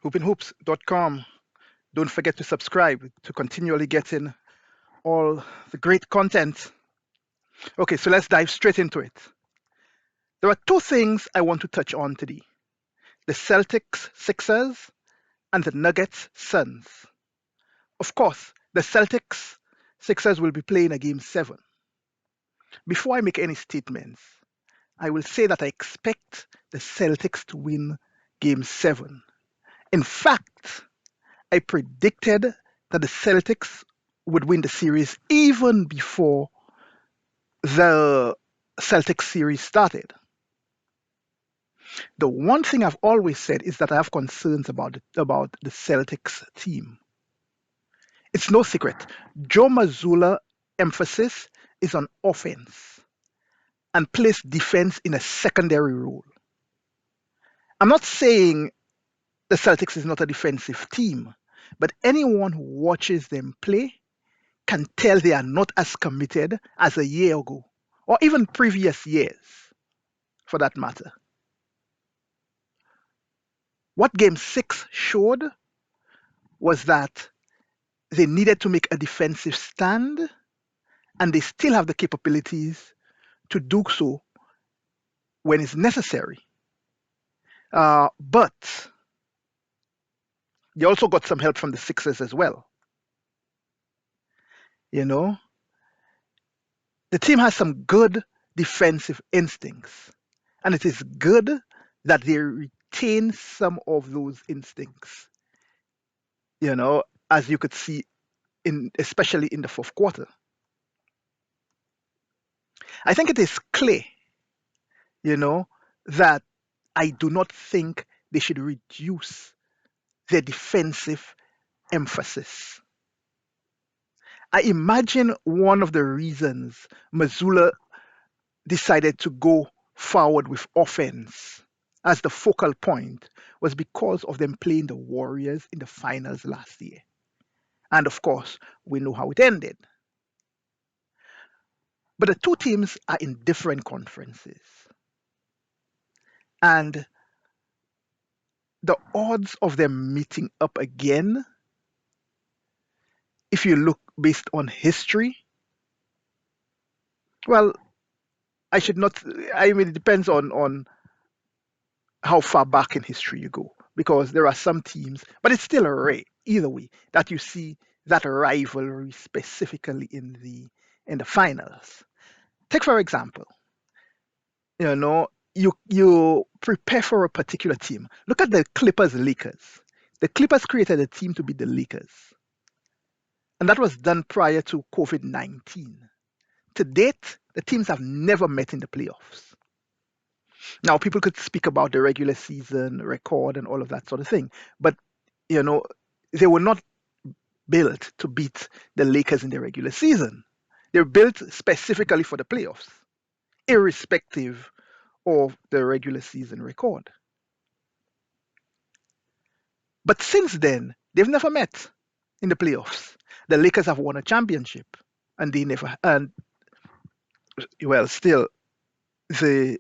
hoopinhoops.com. Don't forget to subscribe to continually getting all the great content. Okay, so let's dive straight into it. There are two things I want to touch on today: the Celtics Sixers and the Nuggets Suns. Of course, the Celtics Sixers will be playing a game 7. Before I make any statements, I will say that I expect the Celtics to win game 7. In fact, I predicted that the Celtics would win the series even before the Celtics series started. The one thing I've always said is that I have concerns about the Celtics team. It's no secret. Joe Mazzulla emphasis is on offense and place defense in a secondary role. I'm not saying the Celtics is not a defensive team, but anyone who watches them play can tell they are not as committed as a year ago, or even previous years, for that matter. What Game 6 showed was that they needed to make a defensive stand, and they still have the capabilities to do so when it's necessary. But they also got some help from the Sixers as well. You know, the team has some good defensive instincts, and it is good that they retain some of those instincts. As you could see in especially in the fourth quarter. I think it is clear, you know, that I do not think they should reduce their defensive emphasis. I imagine one of the reasons Missoula decided to go forward with offense as the focal point was because of them playing the Warriors in the finals last year. And of course, we know how it ended. But the two teams are in different conferences. And the odds of them meeting up again, if you look based on history, well, I should not, I mean, it depends on how far back in history you go, because there are some teams, but it's still rare either way that you see that rivalry specifically in the finals. Take for example, you know, you prepare for a particular team. Look at the Clippers Lakers. The Clippers created a team to beat the Lakers, and that was done prior to COVID-19. To date, the teams have never met in the playoffs. Now, people could speak about the regular season record and all of that sort of thing, but you know, they were not built to beat the Lakers in the regular season. They're built specifically for the playoffs, irrespective of the regular season record. But since then, they've never met in the playoffs. The Lakers have won a championship, and they never, and well, still, the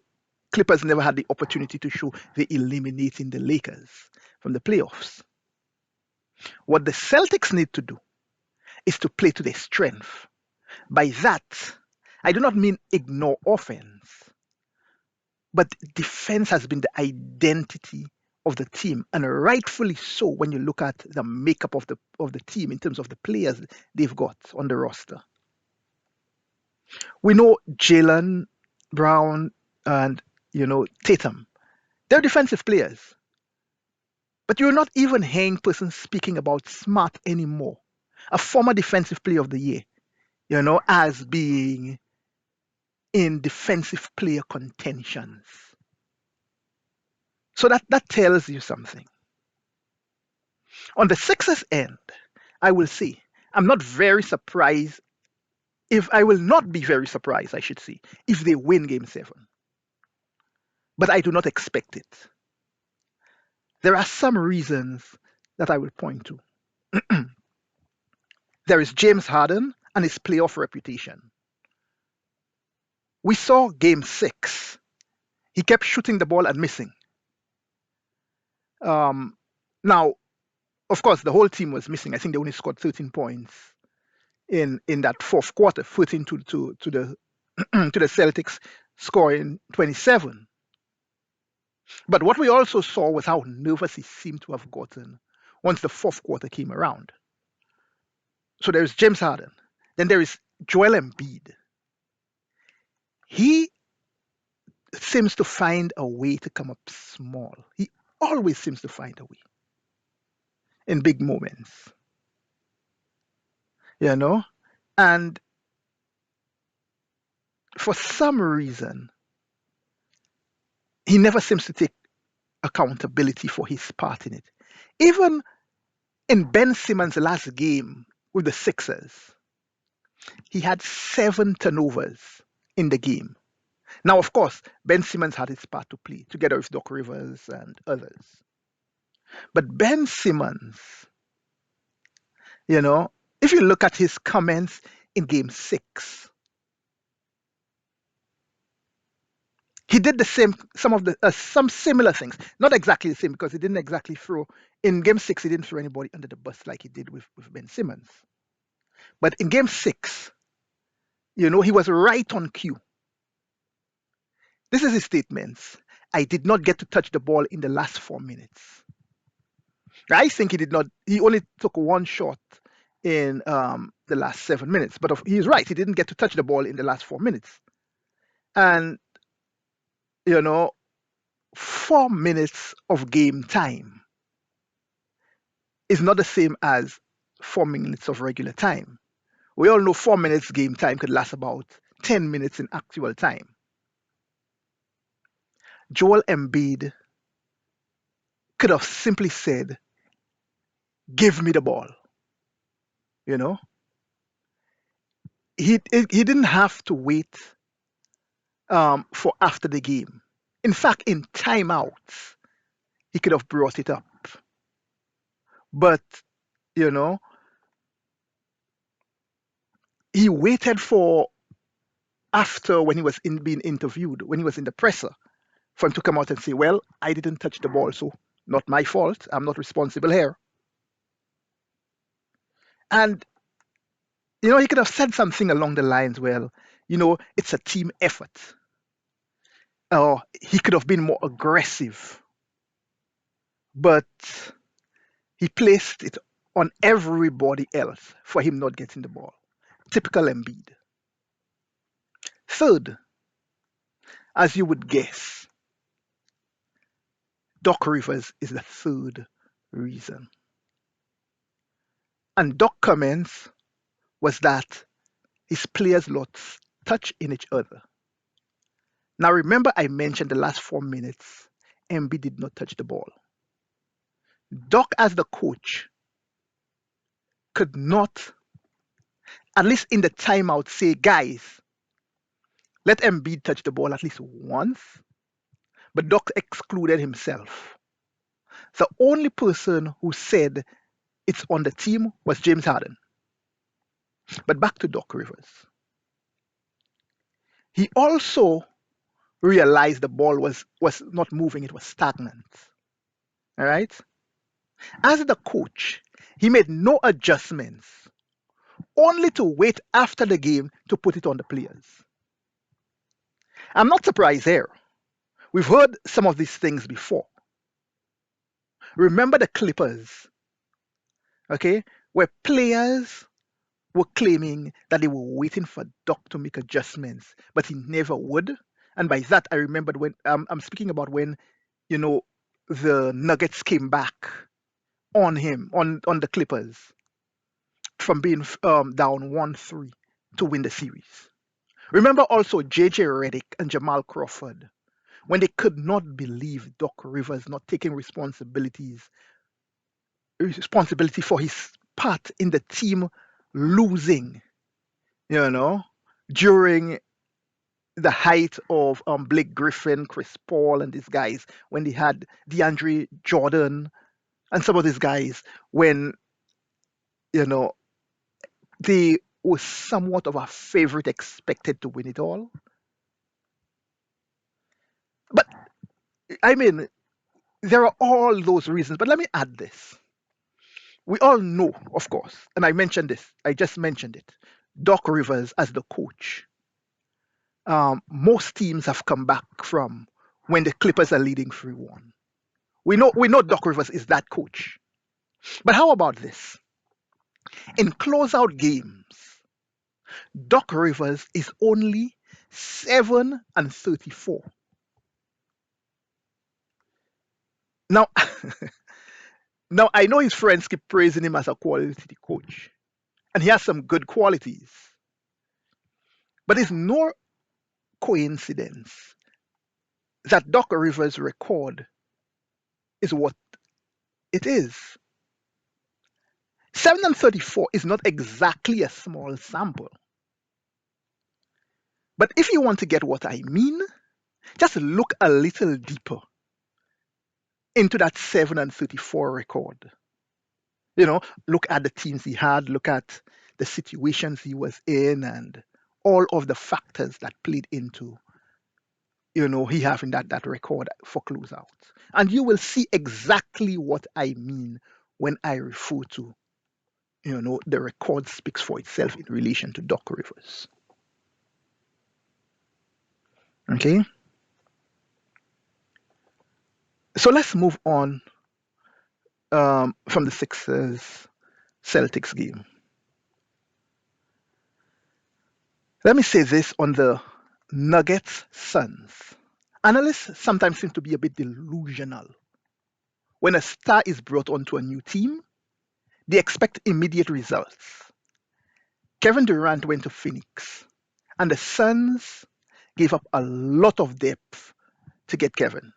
Clippers never had the opportunity to show they're eliminating the Lakers from the playoffs. What the Celtics need to do is to play to their strength. By that, I do not mean ignore offense, but defense has been the identity of the team, and rightfully so when you look at the makeup of the team in terms of the players they've got on the roster. We know Jalen Brown and Tatum. They're defensive players, but you're not even hearing persons speaking about Smart anymore, a former defensive player of the year, as being in defensive player contentions. So that tells you something. On the Sixers end, I will say I'm not very surprised if I will not be very surprised, I should say, if they win game 7. But I do not expect it. There are some reasons that I will point to. There is James Harden and his playoff reputation. We saw game 6. He kept shooting the ball and missing. Um, Now, of course, the whole team was missing. I think they only scored 13 points in that fourth quarter, 14 to the to the Celtics scoring 27. But what we also saw was how nervous he seemed to have gotten once the fourth quarter came around. So there is James Harden. Then there is Joel Embiid. He seems to find a way to come up small. He always seems to find a way in big moments, you know? And for some reason, he never seems to take accountability for his part in it. Even in Ben Simmons' last game with the Sixers, he had 7 turnovers in the game. Now, of course, Ben Simmons had his part to play together with Doc Rivers and others. But Ben Simmons, you know, if you look at his comments in game 6, he did the same, some similar things. Not exactly the same because he didn't exactly throw, in game 6, he didn't throw anybody under the bus like he did with Ben Simmons. But in game 6, he was right on cue. This is his statements. I did not get to touch the ball in the last 4 minutes. I think he did not. He only took one shot in the last 7 minutes. But he's right. He didn't get to touch the ball in the last 4 minutes. And you know, 4 minutes of game time is not the same as 4 minutes of regular time. We all know 4 minutes game time could last about 10 minutes in actual time. Joel Embiid could have simply said, "Give me the ball." You know, he didn't have to wait for after the game. In fact, in timeouts, he could have brought it up. But, you know, he waited for after when he was being interviewed, when he was in the presser, for him to come out and say, "Well, I didn't touch the ball, so not my fault. I'm not responsible here." And, he could have said something along the lines, well, it's a team effort. Or he could have been more aggressive, but he placed it on everybody else for him not getting the ball. Typical Embiid. Third, as you would guess, Doc Rivers is the third reason. And Doc comments was that his players lost touch in each other. Now remember I mentioned the last 4 minutes, Embiid did not touch the ball. Doc as the coach could not, at least in the timeout, say, "Guys, let Embiid touch the ball at least once." But Doc excluded himself. The only person who said it's on the team was James Harden. But back to Doc Rivers. He also realized the ball was not moving, it was stagnant. All right? As the coach, he made no adjustments, only to wait after the game to put it on the players. I'm not surprised here. We've heard some of these things before. Remember the Clippers, okay, where players were claiming that they were waiting for Doc to make adjustments, but he never would. And by that, I remembered when I'm speaking about when, you know, the Nuggets came back on him, on the Clippers, from being down 1-3 to win the series. Remember also JJ Redick and Jamal Crawford when they could not believe Doc Rivers not taking responsibility for his part in the team losing, you know, during the height of Blake Griffin, Chris Paul, and these guys when they had DeAndre Jordan and some of these guys when you know they were somewhat of a favorite expected to win it all. But I mean, there are all those reasons. But let me add this. We all know, of course, and I mentioned this, I just mentioned it. Doc Rivers as the coach. Most teams have come back from when the Clippers are leading 3-1. We know Doc Rivers is that coach. But how about this? In closeout games, Doc Rivers is only 7-34. Now, now I know his friends keep praising him as a quality coach, and he has some good qualities. But it's no coincidence that Doc Rivers' record is what it is. 7-34 is not exactly a small sample. But if you want to get what I mean, just look a little deeper into that 7-34 record. Look at the teams he had, look at the situations he was in, and all of the factors that played into, he having that record for closeout. And you will see exactly what I mean when I refer to, the record speaks for itself in relation to Doc Rivers. Okay? So let's move on from the Sixers Celtics game. Let me say this on the Nuggets Suns. Analysts sometimes seem to be a bit delusional. When a star is brought onto a new team, they expect immediate results. Kevin Durant went to Phoenix, and the Suns gave up a lot of depth to get Kevin,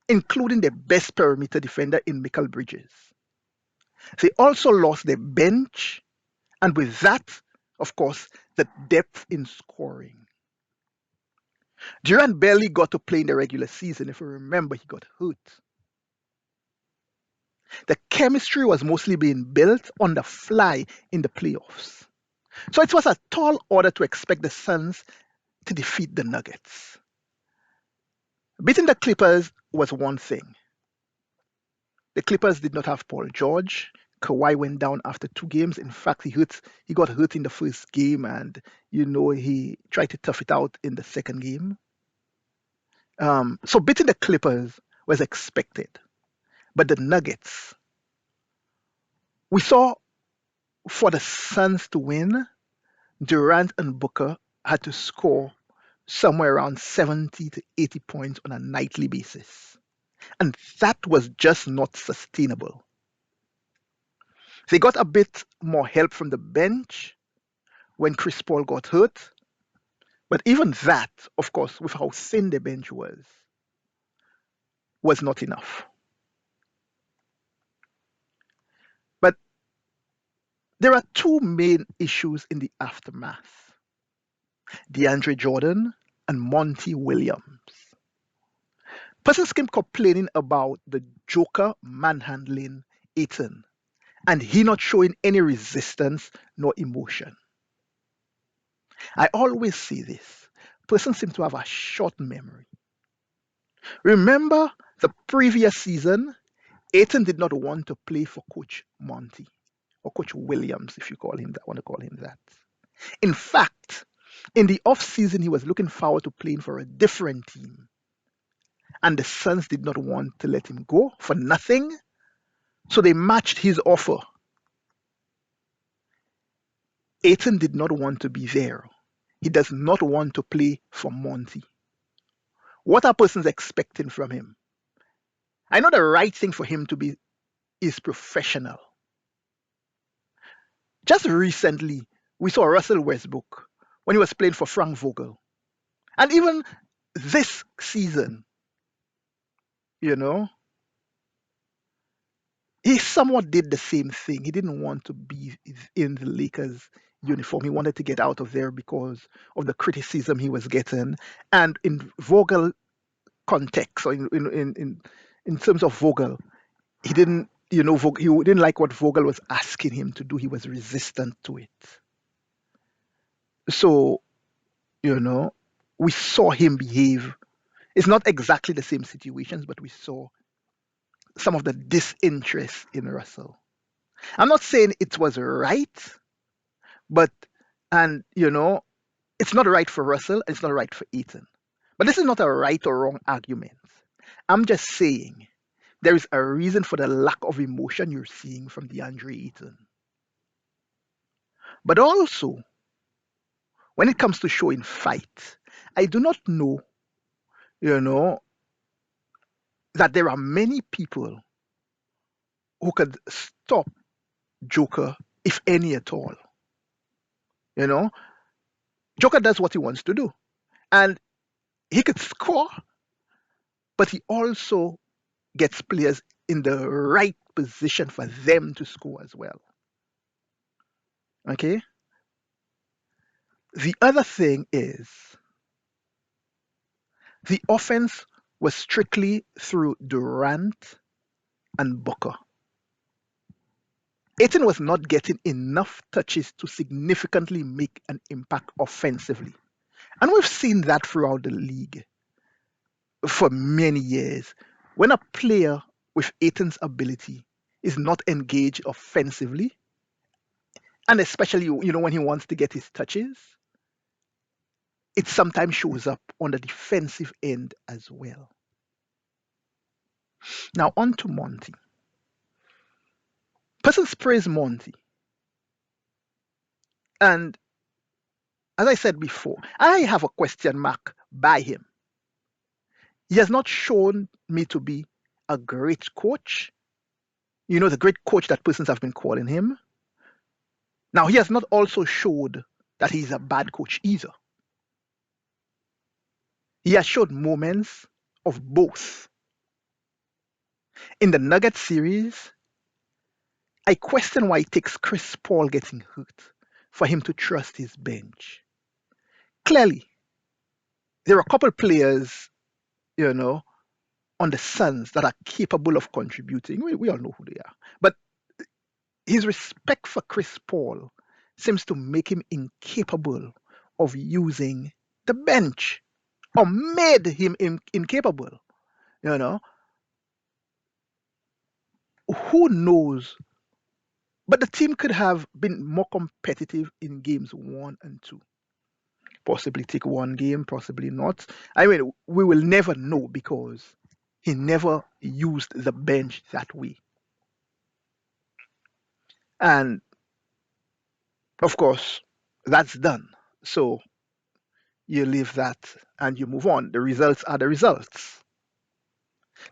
including the best perimeter defender in Mikal Bridges. They also lost their bench, and with that, of course, the depth in scoring. Durant barely got to play in the regular season. If you remember, he got hurt. The chemistry was mostly being built on the fly in the playoffs. So it was a tall order to expect the Suns to defeat the Nuggets. Beating the Clippers was one thing. The Clippers did not have Paul George. Kawhi went down after 2 games. In fact, he got hurt in the first game, and he tried to tough it out in the second game. So beating the Clippers was expected. But the Nuggets, we saw for the Suns to win, Durant and Booker had to score somewhere around 70 to 80 points on a nightly basis. And that was just not sustainable. They got a bit more help from the bench when Chris Paul got hurt. But even that, of course, with how thin the bench was not enough. But there are two main issues in the aftermath: DeAndre Jordan and Monte Williams. Persons keep complaining about the Joker manhandling Aiton and he not showing any resistance nor emotion. I always say this: persons seem to have a short memory. Remember the previous season, Aiton did not want to play for Coach Monty or Coach Williams, if you want to call him that. In fact, in the off season, he was looking forward to playing for a different team, and the Suns did not want to let him go for nothing, so they matched his offer. Aiton did not want to be there. He does not want to play for Monty. What are persons expecting from him? I know the right thing for him to be is professional. Just recently, we saw Russell Westbrook when he was playing for Frank Vogel. And even this season, you know, he somewhat did the same thing. He didn't want to be in the Lakers uniform. He wanted to get out of there because of the criticism he was getting. And in Vogel context, or in terms of Vogel, he didn't, he didn't like what Vogel was asking him to do. He was resistant to it. So, we saw him behave. It's not exactly the same situations, but we saw some of the disinterest in Russell. I'm not saying it was right, but and it's not right for Russell, it's not right for Ethan. But this is not a right or wrong argument. I'm just saying there is a reason for the lack of emotion you're seeing from DeAndre Ayton. But also, when it comes to showing fight, I do not know, you know, that there are many people who could stop Joker, if any at all. You know, Joker does what he wants to do, and he could score, but he also gets players in the right position for them to score as well. Okay. The other thing is the offense was strictly through Durant and Booker. Aiton was not getting enough touches to significantly make an impact offensively. And we've seen that throughout the league for many years. When a player with Aiton's ability is not engaged offensively, and especially when he wants to get his touches, it sometimes shows up on the defensive end as well. Now on to Monty. Persons praise Monty, and as I said before, I have a question mark by him. He has not shown me to be a great coach. The great coach that persons have been calling him. Now, he has not also showed that he's a bad coach either. He has showed moments of both. In the Nuggets series, I question why it takes Chris Paul getting hurt for him to trust his bench. Clearly, there are a couple players, you know, on the Suns that are capable of contributing. We all know who they are. But his respect for Chris Paul seems to make him incapable of using the bench or made him incapable. You know, who knows? But the team could have been more competitive in games 1 and 2. Possibly take one game, possibly not. I mean, we will never know because he never used the bench that way. And of course, that's done. So you leave that and you move on. The results are the results.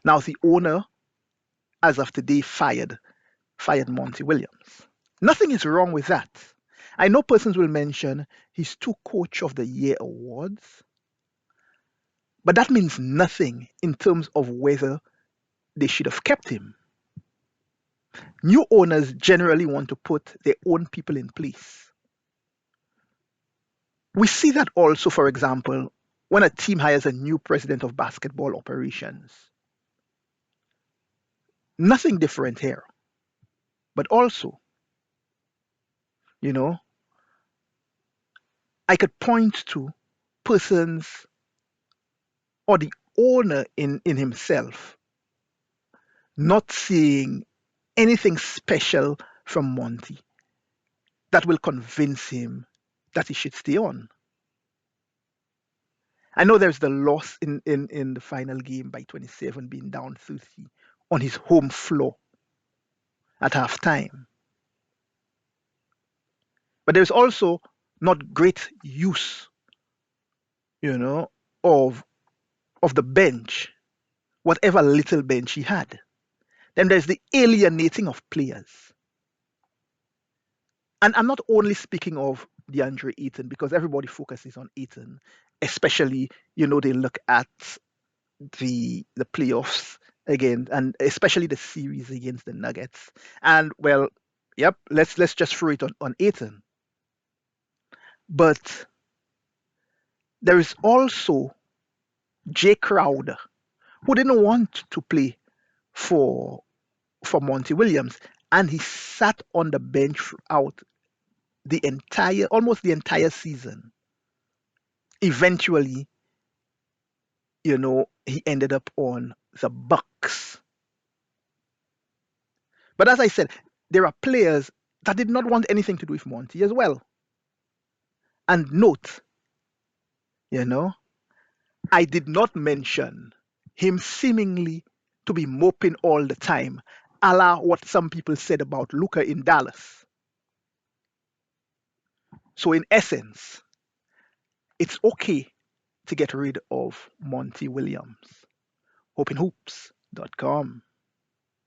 Now the owner, as of today, fired Monte Williams. Nothing is wrong with that. I know persons will mention his 2 Coach of the Year awards, but that means nothing in terms of whether they should have kept him. New owners generally want to put their own people in place. We see that also, for example, when a team hires a new president of basketball operations. Nothing different here. But also, you know, I could point to persons or the owner in himself not seeing anything special from Monty that will convince him that he should stay on. I know there's the loss in the final game by 27 being down 30 on his home floor at halftime. But there's also not great use, you know, of the bench, whatever little bench he had. Then there's the alienating of players. And I'm not only speaking of DeAndre Ayton because everybody focuses on Ayton, especially, they look at the playoffs again and especially the series against the Nuggets. And well, yep, let's just throw it on Ayton. But there is also Jay Crowder, who didn't want to play for Monty Williams, and he sat on the bench throughout almost the entire season. Eventually, he ended up on the Bucks. But as I said, there are players that did not want anything to do with Monty as well. And note, you know, I did not mention him seemingly to be moping all the time, a la what some people said about Luca in Dallas. So, in essence, it's okay to get rid of Monty Williams. HopingHoops.com.